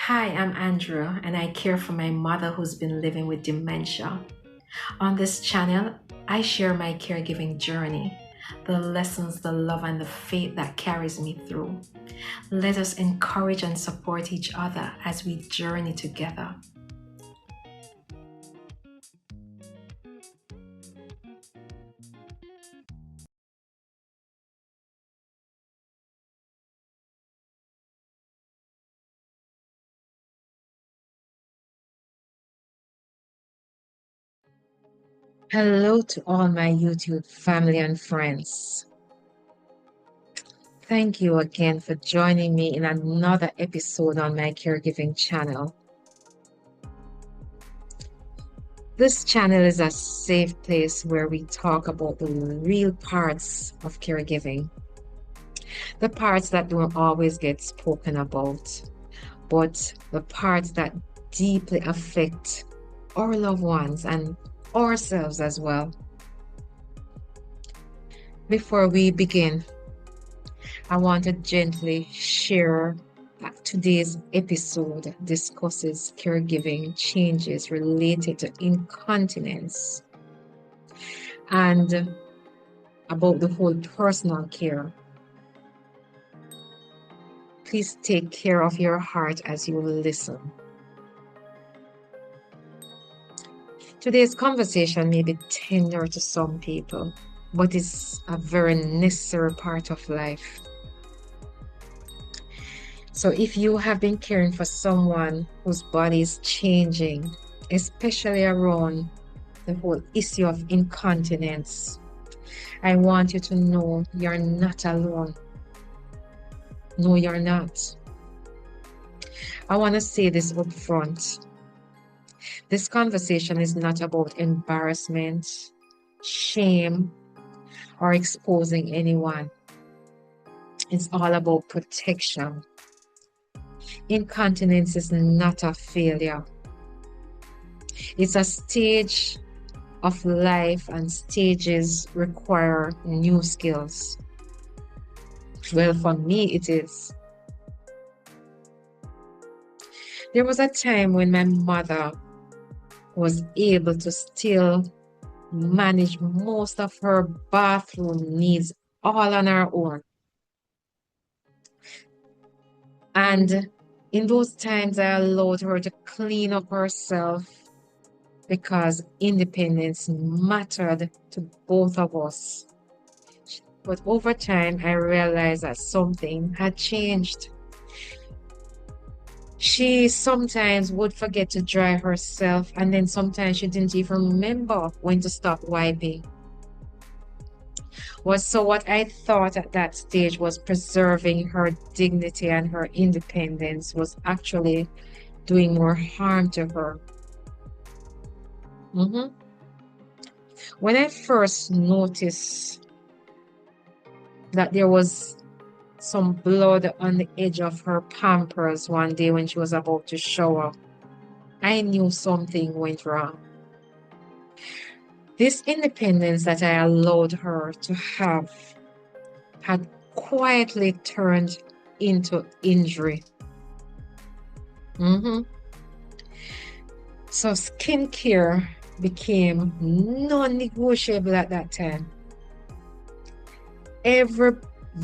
Hi, I'm Andrew, and I care for my mother who's been living with dementia. On this channel, I share my caregiving journey, the lessons, the love, and the faith that carries me through. Let us encourage and support each other as we journey together. Hello to all my YouTube family and friends. Thank you again for joining me in another episode on my caregiving channel. This channel is a safe place where we talk about the real parts of caregiving, the parts that don't always get spoken about, but the parts that deeply affect our loved ones and ourselves as well. Before we begin, I want to gently share that today's episode discusses caregiving changes related to incontinence and about the whole personal care. Please take care of your heart as you listen. Today's conversation may be tender to some people, but it's a very necessary part of life. So if you have been caring for someone whose body is changing, especially around the whole issue of incontinence, I want you to know you're not alone. No, you're not. I want to say this up front. This conversation is not about embarrassment, shame, or exposing anyone. It's all about protection. Incontinence is not a failure. It's a stage of life, and stages require new skills. Well, for me, it is. There was a time when my mother was able to still manage most of her bathroom needs all on her own. And in those times, I allowed her to clean up herself because independence mattered to both of us. But over time, I realized that something had changed. She sometimes would forget to dry herself, and then sometimes she didn't even remember when to stop wiping. What I thought at that stage was preserving her dignity and her independence was actually doing more harm to her. Mhm. When I first noticed that there was some blood on the edge of her pampers one day when she was about to shower, I knew something went wrong. This independence that I allowed her to have had quietly turned into injury. Mhm. So skincare became non-negotiable at that time. Every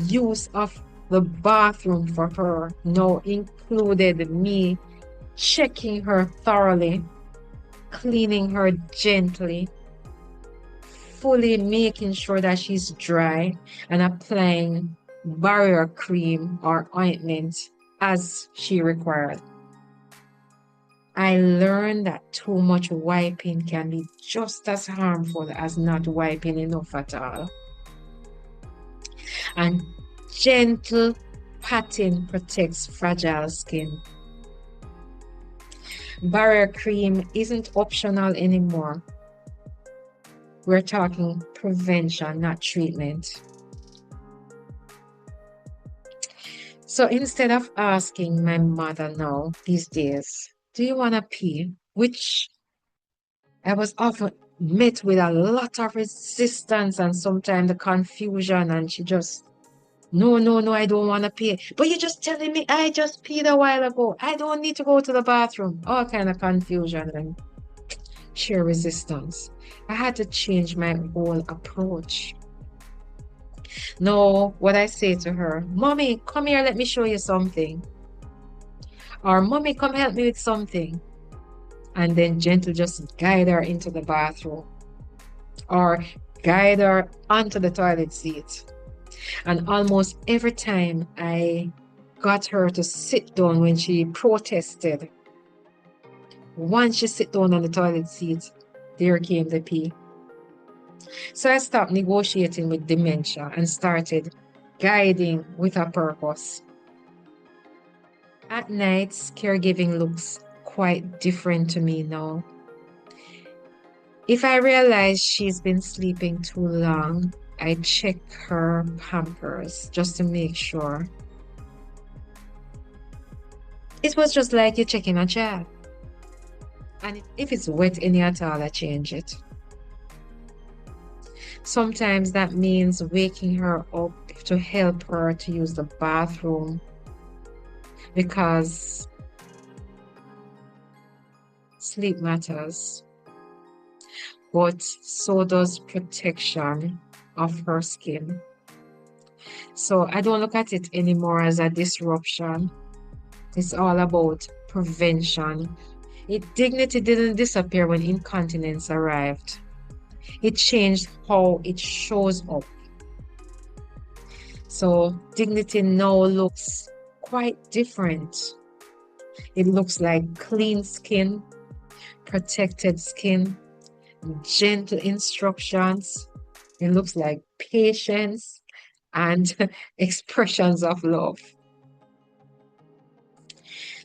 use of the bathroom for her now included me checking her thoroughly, cleaning her gently, fully making sure that she's dry, and applying barrier cream or ointment as she required. I learned that too much wiping can be just as harmful as not wiping enough at all. And gentle patting protects fragile skin. Barrier cream isn't optional anymore. We're talking prevention, not treatment. So instead of asking my mother now these days, do you want to pee? Which I was often met with a lot of resistance and sometimes the confusion, and she just No, no, no, I don't want to pee. But you're just telling me I just peed a while ago. I don't need to go to the bathroom. All kind of confusion and sheer resistance. I had to change my whole approach. No, what I say to her, Mommy, come here, let me show you something. Or Mommy, come help me with something. And then gentle just guide her into the bathroom or guide her onto the toilet seat. And almost every time I got her to sit down when she protested, once she sit down on the toilet seat, there came the pee. So I stopped negotiating with dementia and started guiding with a purpose. At nights, caregiving looks quite different to me now. If I realize she's been sleeping too long, I check her pampers just to make sure. It was just like you checking a child. And if it's wet any at all, I change it. Sometimes that means waking her up to help her to use the bathroom because sleep matters, but so does protection of her skin. So I don't look at it anymore as a disruption. It's all about prevention. Dignity didn't disappear when incontinence arrived. It changed how it shows up. So dignity now looks quite different. It looks like clean skin, protected skin, gentle instructions. It looks like patience and expressions of love.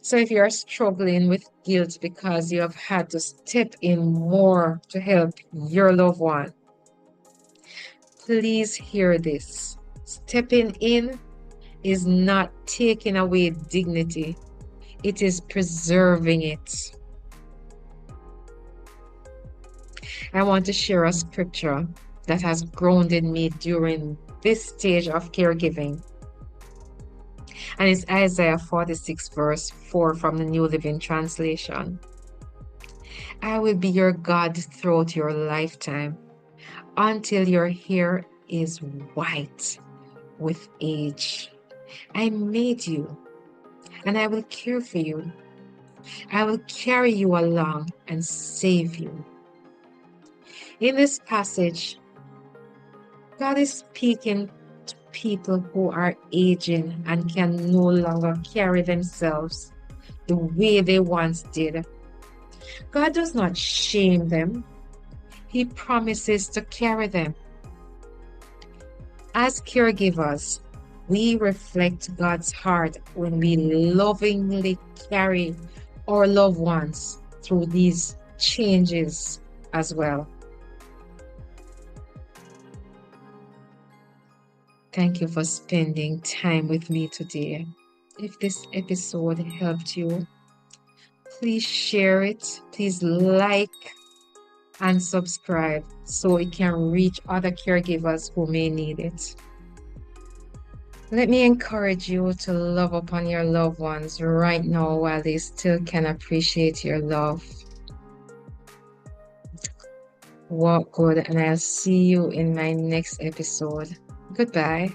So if you're struggling with guilt because you have had to step in more to help your loved one, please hear this. Stepping in is not taking away dignity. It is preserving it. I want to share a scripture that has grounded me during this stage of caregiving. And it's Isaiah 46, verse 4 from the New Living Translation. I will be your God throughout your lifetime until your hair is white with age. I made you and I will care for you. I will carry you along and save you. In this passage, God is speaking to people who are aging and can no longer carry themselves the way they once did. God does not shame them. He promises to carry them. As caregivers, we reflect God's heart when we lovingly carry our loved ones through these changes as well. Thank you for spending time with me today. If this episode helped you, please share it. Please like and subscribe so it can reach other caregivers who may need it. Let me encourage you to love upon your loved ones right now while they still can appreciate your love. Walk good, and I'll see you in my next episode. Goodbye.